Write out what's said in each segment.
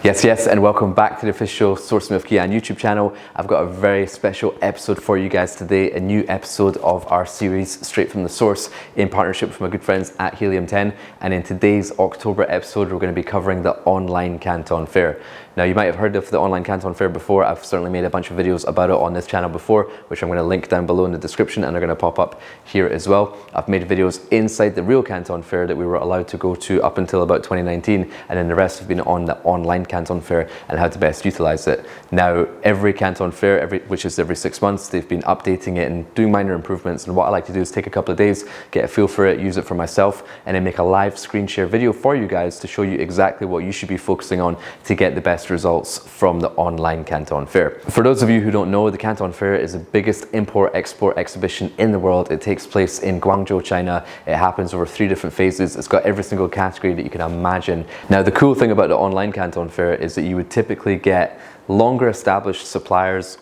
Yes, and welcome back to the official Sourcing with Kian YouTube channel. I've got a very special episode for you guys today, a new episode of our series Straight from the Source in partnership with my good friends at Helium10. And in today's October episode, we're going to be covering the Online Canton Fair. Now, you might have heard of the Online Canton Fair before. I've certainly made a bunch of videos about it on this channel before, which I'm going to link down below in the description, and they're going to pop up here as well. I've made videos inside the real Canton Fair that we were allowed to go to up until about 2019, and then the rest have been on the Online Canton Fair and how to best utilize it. Now, every Canton Fair, which is every 6 months, they've been updating it and doing minor improvements. And what I like to do is take a couple of days, get a feel for it, use it for myself, and then make a live screen share video for you guys to show you exactly what you should be focusing on to get the best results from the Online Canton Fair. For those of you who don't know, the Canton Fair is the biggest import-export exhibition in the world. It takes place in Guangzhou, China. It happens over 3 different phases. It's got every single category that you can imagine. Now, the cool thing about the Online Canton Fair is that you would typically get longer established suppliers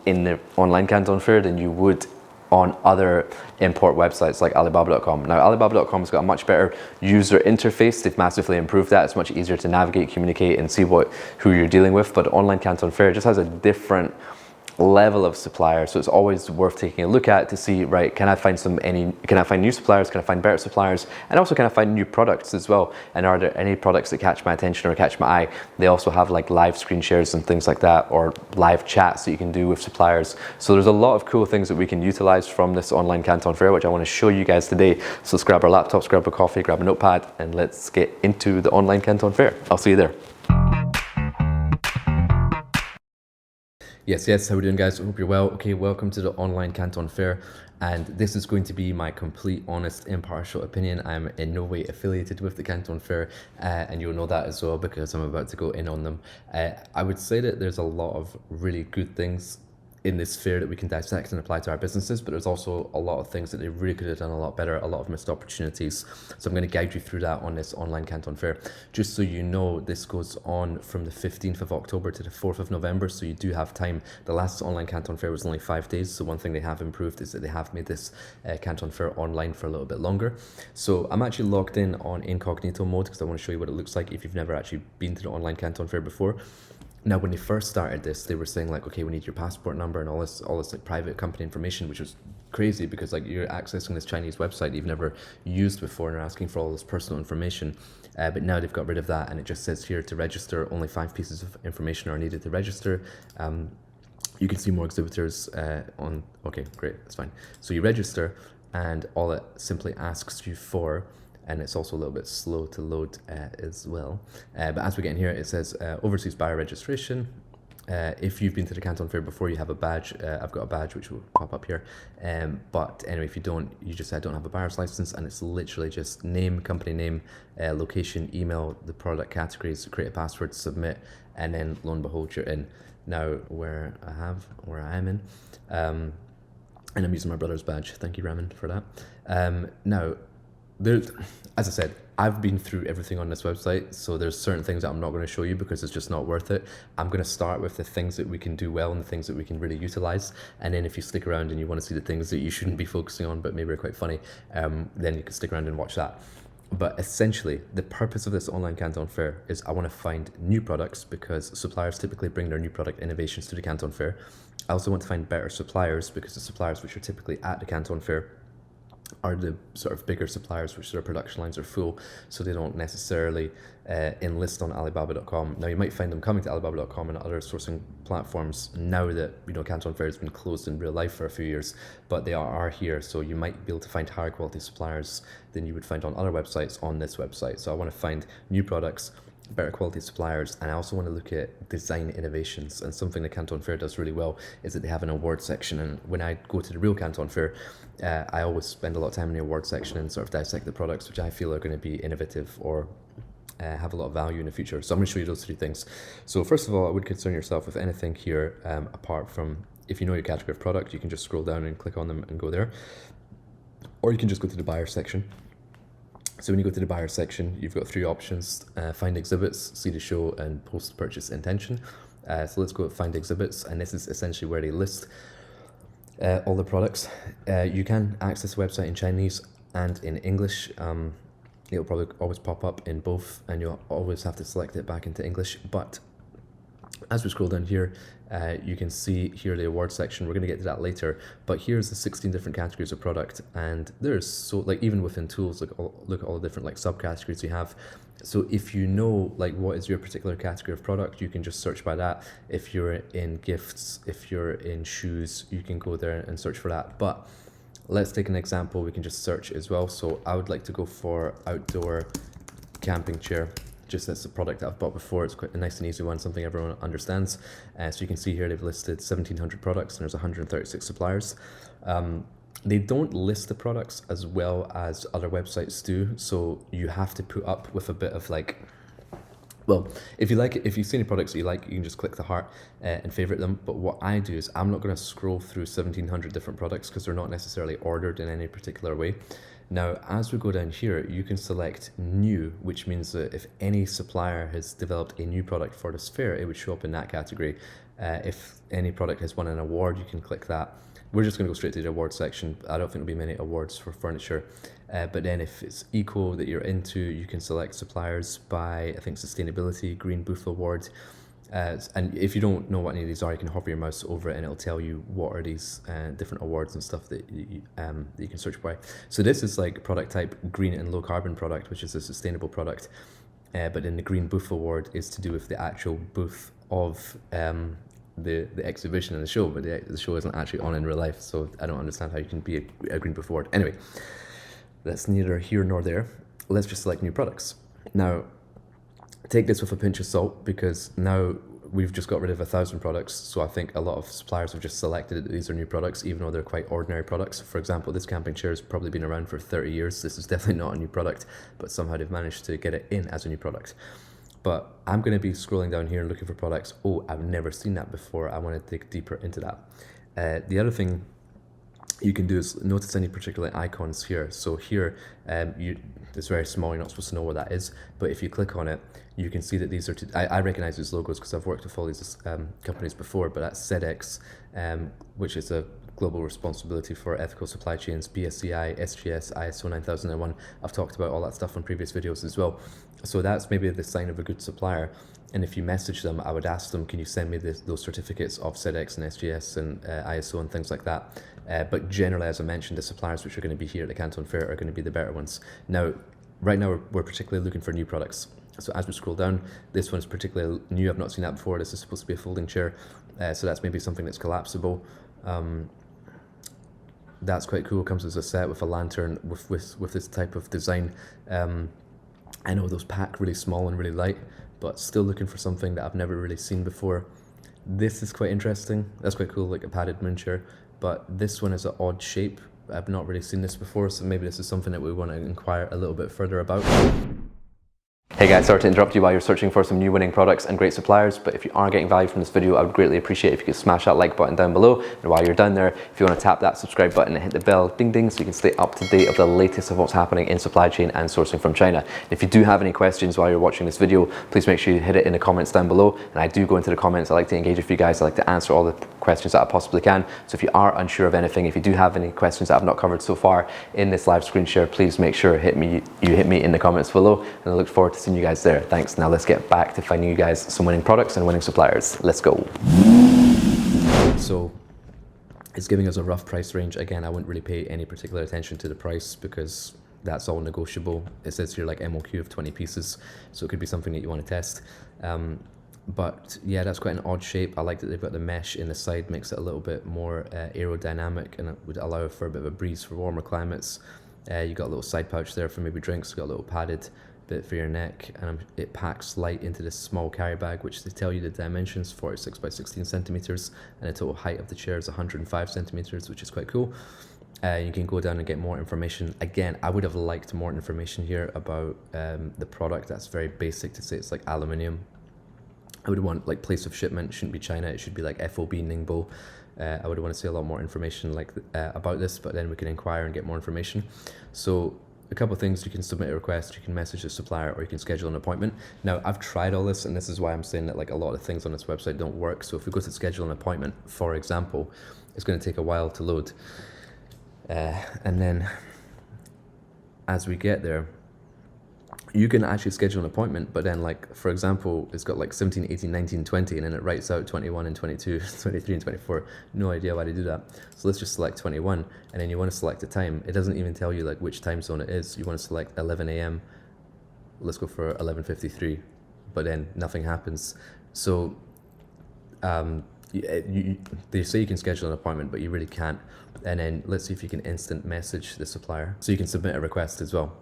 in the Online Canton Fair than you would on other import websites like Alibaba.com. Now, Alibaba.com has got a much better user interface. They've massively improved that. It's much easier to navigate, communicate, and see who you're dealing with. But Online Canton Fair just has a different level of suppliers, so it's always worth taking a look at to see, right, can I find new suppliers, can I find better suppliers, and also can I find new products as well, and are there any products that catch my attention or catch my eye. They also have like live screen shares and things like that, or live chats that you can do with suppliers. So there's a lot of cool things that we can utilize from this Online Canton Fair, which I want to show you guys today. So let's grab our laptops, grab a coffee, grab a notepad, and let's get into the Online Canton Fair. I'll see you there. Yes, how we doing, guys? I hope you're well. Okay, welcome to the Online Canton Fair, and this is going to be my complete, honest, impartial opinion. I'm in no way affiliated with the Canton Fair, and you'll know that as well because I'm about to go in on them. I would say that there's a lot of really good things in this fair that we can dissect and apply to our businesses, but there's also a lot of things that they really could have done a lot better, a lot of missed opportunities. So I'm going to guide you through that on this Online Canton Fair. Just so you know, this goes on from the 15th of October to the 4th of November, so you do have time. The last Online Canton Fair was only 5 days, so one thing they have improved is that they have made this Canton Fair online for a little bit longer. So I'm actually logged in on incognito mode because I want to show you what it looks like if you've never actually been to the Online Canton Fair before. Now, when they first started this, they were saying like, okay, we need your passport number and all this like private company information, which was crazy because like you're accessing this Chinese website you've never used before and are asking for all this personal information. But now they've got rid of that, and it just says here to register, only 5 pieces of information are needed to register. You can see more exhibitors on, okay, great, that's fine. So you register, and all it simply asks you for, and it's also a little bit slow to load as well. But as we get in here, it says overseas buyer registration. If you've been to the Canton Fair before, you have a badge. I've got a badge which will pop up here. But anyway, if you don't, you just say I don't have a buyer's license, and it's literally just name, company name, location, email, the product categories, create a password, submit, and then lo and behold, you're in. Now, where I am in, and I'm using my brother's badge. Thank you, Raman, for that. Now, as I said, I've been through everything on this website, so there's certain things that I'm not going to show you because it's just not worth it. I'm going to start with the things that we can do well and the things that we can really utilize, and then if you stick around and you want to see the things that you shouldn't be focusing on but maybe are quite funny, then you can stick around and watch that. But essentially, the purpose of this Online Canton Fair is I want to find new products because suppliers typically bring their new product innovations to the Canton Fair. I also want to find better suppliers because the suppliers which are typically at the Canton Fair are the sort of bigger suppliers which their production lines are full, so they don't necessarily enlist on Alibaba.com. Now, you might find them coming to Alibaba.com and other sourcing platforms now that, you know, Canton Fair has been closed in real life for a few years, but they are here, so you might be able to find higher quality suppliers than you would find on other websites on this website. So I want to find new products, better quality suppliers, and I also want to look at design innovations. And something the Canton Fair does really well is that they have an award section, and when I go to the real Canton Fair, I always spend a lot of time in the award section and sort of dissect the products which I feel are going to be innovative or have a lot of value in the future. So I'm going to show you those 3 things. So first of all, I would concern yourself with anything here apart from, if you know your category of product, you can just scroll down and click on them and go there, or you can just go to the buyer section. So when you go to the buyer section, you've got 3 options: find exhibits, see the show, and post purchase intention. So let's go with find exhibits, and this is essentially where they list all the products. You can access the website in Chinese and in English. It'll probably always pop up in both, and you'll always have to select it back into English, but As we scroll down here, you can see here the award section. We're going to get to that later, but here's the 16 different categories of product, and there's so like even within tools, like look at all the different like subcategories you have. So if you know like what is your particular category of product, you can just search by that. If you're in gifts, if you're in shoes, you can go there and search for that. But let's take an example. We can just search as well. So I would like to go for outdoor camping chair. Just that's the product I've bought before. It's quite a nice and easy one, something everyone understands. So you can see here they've listed 1,700 products and there's 136 suppliers. They don't list the products as well as other websites do, so you have to put up with a bit of like, well, if you like it, if you see any products that you like, you can just click the heart and favorite them. But what I do is I'm not going to scroll through 1,700 different products because they're not necessarily ordered in any particular way. Now, as we go down here, you can select new, which means that if any supplier has developed a new product for this fair, it would show up in that category. If any product has won an award, you can click that. We're just going to go straight to the award section. I don't think there'll be many awards for furniture. But then if it's eco that you're into, you can select suppliers by, I think, sustainability, Green Booth Award. And if you don't know what any of these are, you can hover your mouse over it and it'll tell you what are these different awards and stuff that you can search by. So this is like product type green and low carbon product, which is a sustainable product. But then the Green Booth Award is to do with the actual booth of the exhibition and the show, but the show isn't actually on in real life, so I don't understand how you can be a Green Booth Award. Anyway, that's neither here nor there. Let's just select new products. Now, take this with a pinch of salt, because now we've just got rid of 1,000 products, so I think a lot of suppliers have just selected that these are new products, even though they're quite ordinary products. For example, this camping chair has probably been around for 30 years. This is definitely not a new product, but somehow they've managed to get it in as a new product. But I'm going to be scrolling down here and looking for products. Oh, I've never seen that before. I want to dig deeper into that. The other thing you can do is notice any particular icons here. So here, it's very small, you're not supposed to know what that is, but if you click on it, you can see that these are, I recognize these logos because I've worked with all these companies before, but that's SEDEX, which is a global responsibility for ethical supply chains, BSCI, SGS, ISO 9001. I've talked about all that stuff on previous videos as well. So that's maybe the sign of a good supplier. And if you message them, I would ask them, can you send me those certificates of SEDEX and SGS and ISO and things like that. But generally, as I mentioned, the suppliers which are going to be here at the Canton Fair are going to be the better ones. Now, right now, we're particularly looking for new products. So as we scroll down, this one's particularly new. I've not seen that before. This is supposed to be a folding chair. So that's maybe something that's collapsible. That's quite cool. Comes as a set with a lantern with this type of design. I know those pack really small and really light, but still looking for something that I've never really seen before. This is quite interesting. That's quite cool, like a padded moon chair. But this one is an odd shape. I've not really seen this before, so maybe this is something that we want to inquire a little bit further about. Hey guys, sorry to interrupt you while you're searching for some new winning products and great suppliers, but if you are getting value from this video, I would greatly appreciate if you could smash that like button down below. And while you're down there, if you want to tap that subscribe button and hit the bell ding ding so you can stay up to date of the latest of what's happening in supply chain and sourcing from China. And if you do have any questions while you're watching this video, please make sure you hit it in the comments down below. And I do go into the comments. I like to engage with you guys. I like to answer all the questions that I possibly can. So if you are unsure of anything, if you do have any questions that I've not covered so far in this live screen share, please make sure you hit me in the comments below, and I look forward to seeing you guys there. Thanks. Now let's get back to finding you guys some winning products and winning suppliers. Let's go. So it's giving us a rough price range. Again, I wouldn't really pay any particular attention to the price because that's all negotiable. It says here like MOQ of 20 pieces, so it could be something that you want to test. But yeah, that's quite an odd shape. I like that they've got the mesh in the side, makes it a little bit more aerodynamic, and it would allow for a bit of a breeze for warmer climates. You got a little side pouch there for maybe drinks. Got a little padded bit for your neck, and it packs light into this small carry bag, which they tell you the dimensions, 46 by 16 centimeters, and the total height of the chair is 105 centimeters, which is quite cool. You can go down and get more information. Again, I would have liked more information here about the product. That's very basic to say it's like aluminium. I would want like place of shipment, shouldn't be China, it should be like FOB Ningbo. I would want to see a lot more information like about this, but then we can inquire and get more information. So a couple of things: you can submit a request, you can message the supplier, or you can schedule an appointment. Now, I've tried all this, and this is why I'm saying that like a lot of things on this website don't work. So if we go to schedule an appointment, for example, it's going to take a while to load. And then as we get there, you can actually schedule an appointment, but then like, for example, it's got like 17, 18, 19, 20, and then it writes out 21 and 22, 23 and 24. No idea why they do that. So let's just select 21, and then you want to select a time. It doesn't even tell you like which time zone it is. You want to select 11 a.m. Let's go for 11:53, but then nothing happens. So they say you can schedule an appointment, but you really can't. And then let's see if you can instant message the supplier. So you can submit a request as well.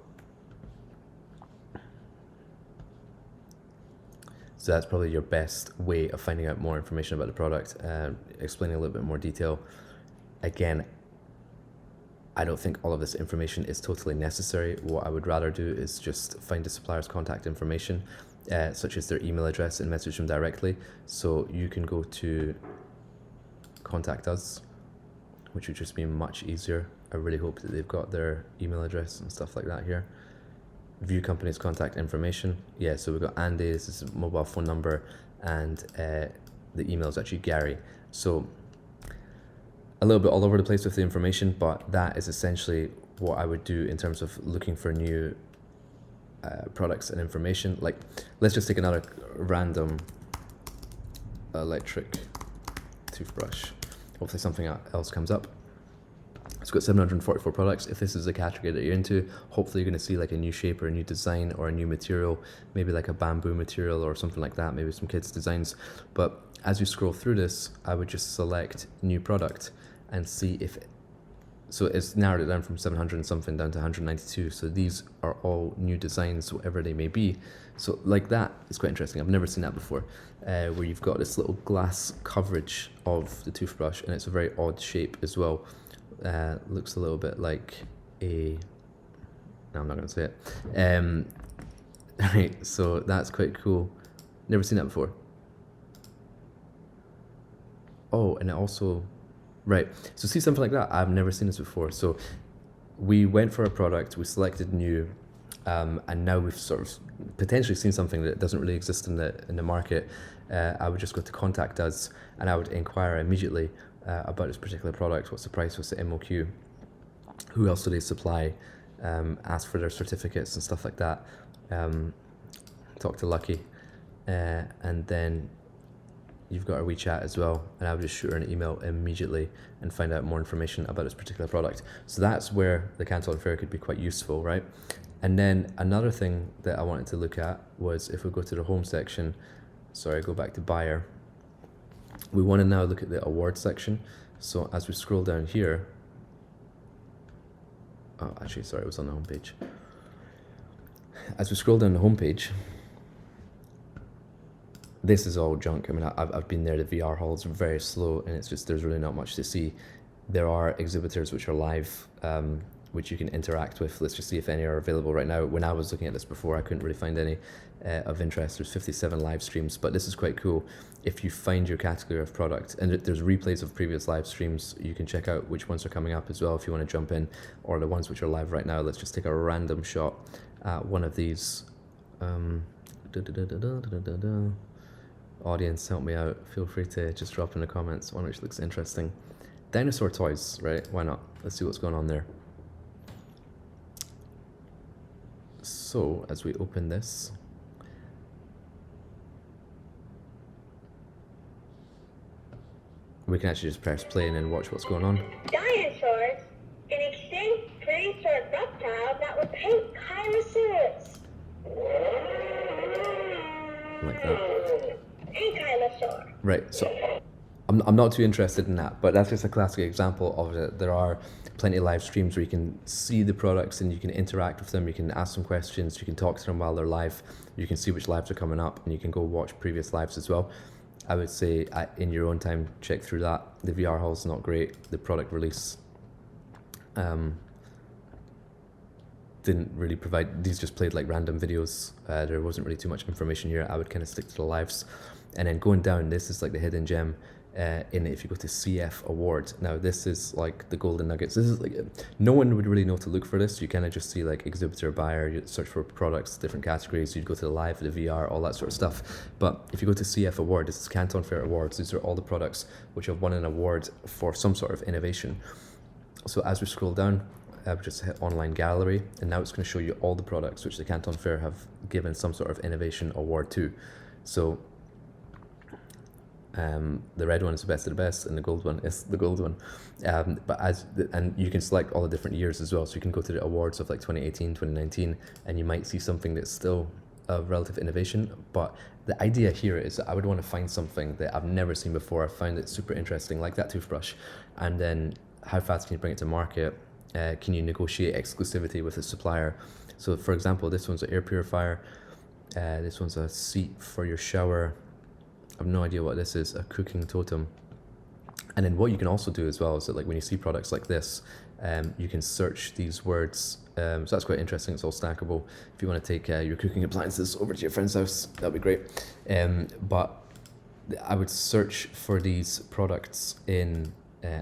So that's probably your best way of finding out more information about the product, explaining a little bit more detail. Again, I don't think all of this information is totally necessary. What I would rather do is just find the supplier's contact information, such as their email address, and message them directly. So you can go to contact us, which would just be much easier. I really hope that they've got their email address and stuff like that here. View company's contact information. Yeah, so we've got Andy, this is a mobile phone number, and the email is actually Gary. So a little bit all over the place with the information, but that is essentially what I would do in terms of looking for new products and information. Like, let's just take another random electric toothbrush. Hopefully something else comes up. It's got 744 products. If this is a category that you're into, hopefully you're going to see like a new shape or a new design or a new material, maybe like a bamboo material or something like that, maybe some kids' designs. But as you scroll through this, I would just select new product and see if so it's narrowed it down from 700 and something down to 192. So these are all new designs, whatever they may be. So like that is quite interesting. I've never seen that before, where you've got this little glass coverage of the toothbrush, and it's a very odd shape as well. Looks a little bit like a, no, I'm not going to say it. Right, so that's quite cool. Never seen that before. Oh, and it also, right, so see something like that, I've never seen this before. So we went for a product, we selected new, and now we've sort of potentially seen something that doesn't really exist in the market. I would just go to contact us, and I would inquire immediately about this particular product. What's the price? What's the MOQ? Who else do they supply? Ask for their certificates and stuff like that. Talk to Lucky, and then you've got our WeChat as well, and I would just shoot her an email immediately and find out more information about this particular product. So that's where the Canton Fair could be quite useful, right? And then another thing that I wanted to look at was, if we go to the home section, sorry, go back to buyer, we want to now look at the award section. So as we scroll down here, oh, actually, sorry, it was on the home page. As we scroll down the home page, this is all junk. I mean, I've been there. The VR halls are very slow, and it's just, there's really not much to see. There are exhibitors which are live, which you can interact with. Let's just see if any are available right now. When I was looking at this before, I couldn't really find any of interest. There's 57 live streams, but this is quite cool. If you find your category of product, and there's replays of previous live streams, you can check out which ones are coming up as well if you want to jump in, or the ones which are live right now. Let's just take a random shot at one of these. Audience, help me out. Feel free to just drop in the comments one which looks interesting. Dinosaur toys, right? Why not? Let's see what's going on there. So as we open this, we can actually just press play and then watch what's going on. Dinosaurs, an extinct prehistoric reptile that would paint Kylosaurus. Like that. Ankylosaur. Right, so I'm not too interested in that, but that's just a classic example of it. There are plenty of live streams where you can see the products and you can interact with them, you can ask them questions, you can talk to them while they're live, you can see which lives are coming up, and you can go watch previous lives as well. I would say in your own time, check through that. The VR hall's not great. The product release didn't really provide, these just played like random videos. There wasn't really too much information here. I would kind of stick to the lives. And then going down, this is like the hidden gem. In it, if you go to CF Award, now this is like the golden nuggets. This is like, no one would really know to look for this. You kind of just see like exhibitor, buyer, you search for products, different categories, you'd go to the live, the VR, all that sort of stuff. But if you go to CF Award, this is Canton Fair Awards. These are all the products which have won an award for some sort of innovation. So as we scroll down, I've just hit online gallery, and now it's going to show you all the products which the Canton Fair have given some sort of innovation award to. So the red one is the best of the best, and the gold one is the gold one. And you can select all the different years as well. So you can go to the awards of like 2018, 2019, and you might see something that's still a relative innovation. But the idea here is that I would want to find something that I've never seen before. I found it super interesting, like that toothbrush. And then how fast can you bring it to market? Can you negotiate exclusivity with the supplier? So for example, this one's an air purifier. This one's a seat for your shower. I have no idea what this is, a cooking totem. And then what you can also do as well is that, like, when you see products like this, you can search these words. So that's quite interesting. It's all stackable. If you want to take your cooking appliances over to your friend's house, that'd be great. But I would search for these products in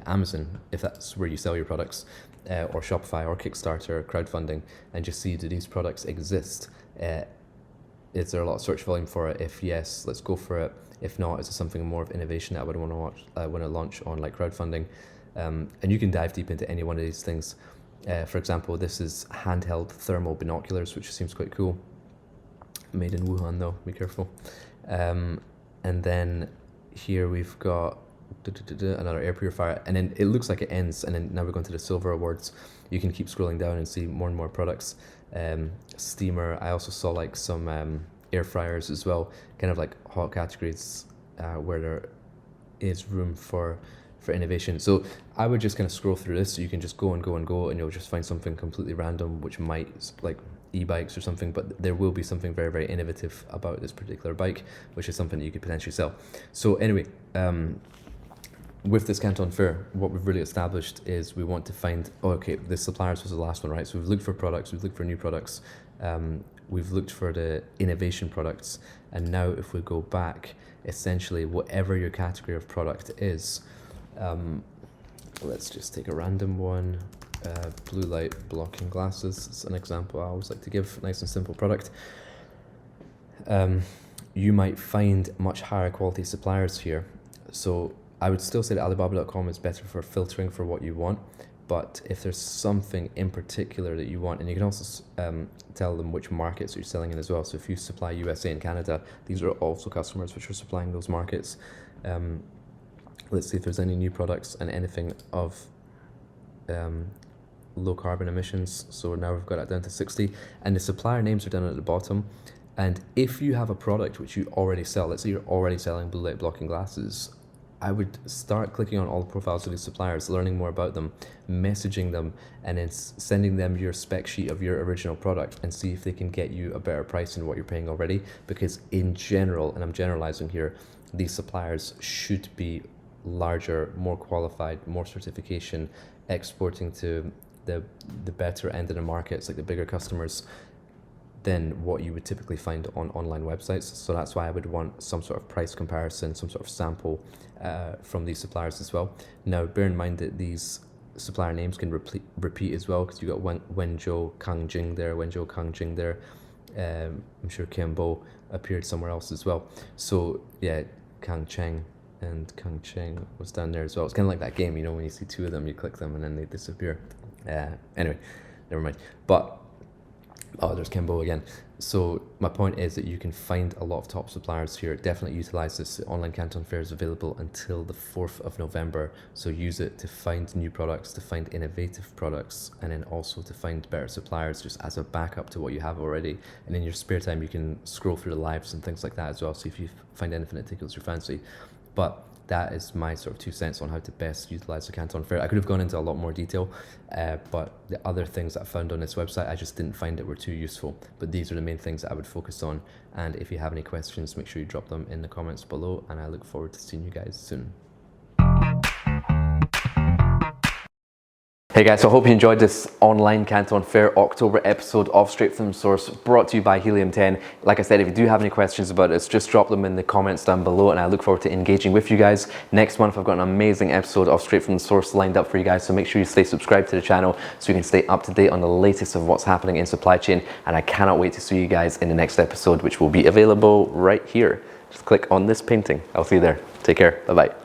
Amazon, if that's where you sell your products, or Shopify or Kickstarter or crowdfunding, and just see, do these products exist? Is there a lot of search volume for it? If yes, let's go for it. If not, is it something more of innovation that I would want to launch on like crowdfunding? And you can dive deep into any one of these things. For example, this is handheld thermal binoculars, which seems quite cool. Made in Wuhan though, be careful. And then here we've got another air purifier, and then it looks like it ends, and then now we're going to the silver awards. You can keep scrolling down and see more and more products. Steamer, I also saw like some air fryers as well, kind of like hot categories where there is room for innovation. So I would just kind of scroll through this, so you can just go and go and go, and you'll just find something completely random, which might, like e-bikes or something, but there will be something very, very innovative about this particular bike, which is something that you could potentially sell. So anyway, with this Canton Fair, what we've really established is we want to find, the suppliers was the last one, right? So we've looked for products, we've looked for new products, we've looked for the innovation products, and now if we go back, essentially whatever your category of product is, let's just take a random one, blue light blocking glasses, it's an example I always like to give, nice and simple product. You might find much higher quality suppliers here. So I would still say that Alibaba.com is better for filtering for what you want, but if there's something in particular that you want, and you can also tell them which markets you're selling in as well. So if you supply USA and Canada, these are also customers which are supplying those markets. Let's see if there's any new products and anything of low carbon emissions. So now we've got that down to 60, and the supplier names are down at the bottom. And if you have a product which you already sell, let's say you're already selling blue light blocking glasses, I would start clicking on all the profiles of these suppliers, learning more about them, messaging them, and then sending them your spec sheet of your original product, and see if they can get you a better price than what you're paying already. Because in general, and I'm generalizing here, these suppliers should be larger, more qualified, more certification, exporting to the better end of the markets, like the bigger customers, than what you would typically find on online websites. So that's why I would want some sort of price comparison, some sort of sample from these suppliers as well. Now, bear in mind that these supplier names can repeat as well, because you got Wenzhou Kangjing there, I'm sure Kian appeared somewhere else as well. So yeah, Kangcheng and Kangcheng was down there as well. It's kind of like that game, you know, when you see two of them, you click them and then they disappear. Anyway, never mind. But there's Kembo again. So my point is that you can find a lot of top suppliers here. Definitely utilize this. The Online Canton Fair is available until the 4th of November. So use it to find new products, to find innovative products, and then also to find better suppliers just as a backup to what you have already. And in your spare time, you can scroll through the lives and things like that as well. So if you find anything that tickles your fancy. But that is my sort of 2 cents on how to best utilize the Canton Fair. I could have gone into a lot more detail, but the other things that I found on this website, I just didn't find that were too useful. But these are the main things that I would focus on. And if you have any questions, make sure you drop them in the comments below, and I look forward to seeing you guys soon. Hey guys, so I hope you enjoyed this Online Canton Fair October episode of Straight From the Source, brought to you by Helium 10. Like I said, if you do have any questions about this, just drop them in the comments down below, and I look forward to engaging with you guys. Next month, I've got an amazing episode of Straight From the Source lined up for you guys, so make sure you stay subscribed to the channel so you can stay up to date on the latest of what's happening in supply chain, and I cannot wait to see you guys in the next episode, which will be available right here. Just click on this painting. I'll see you there. Take care. Bye-bye.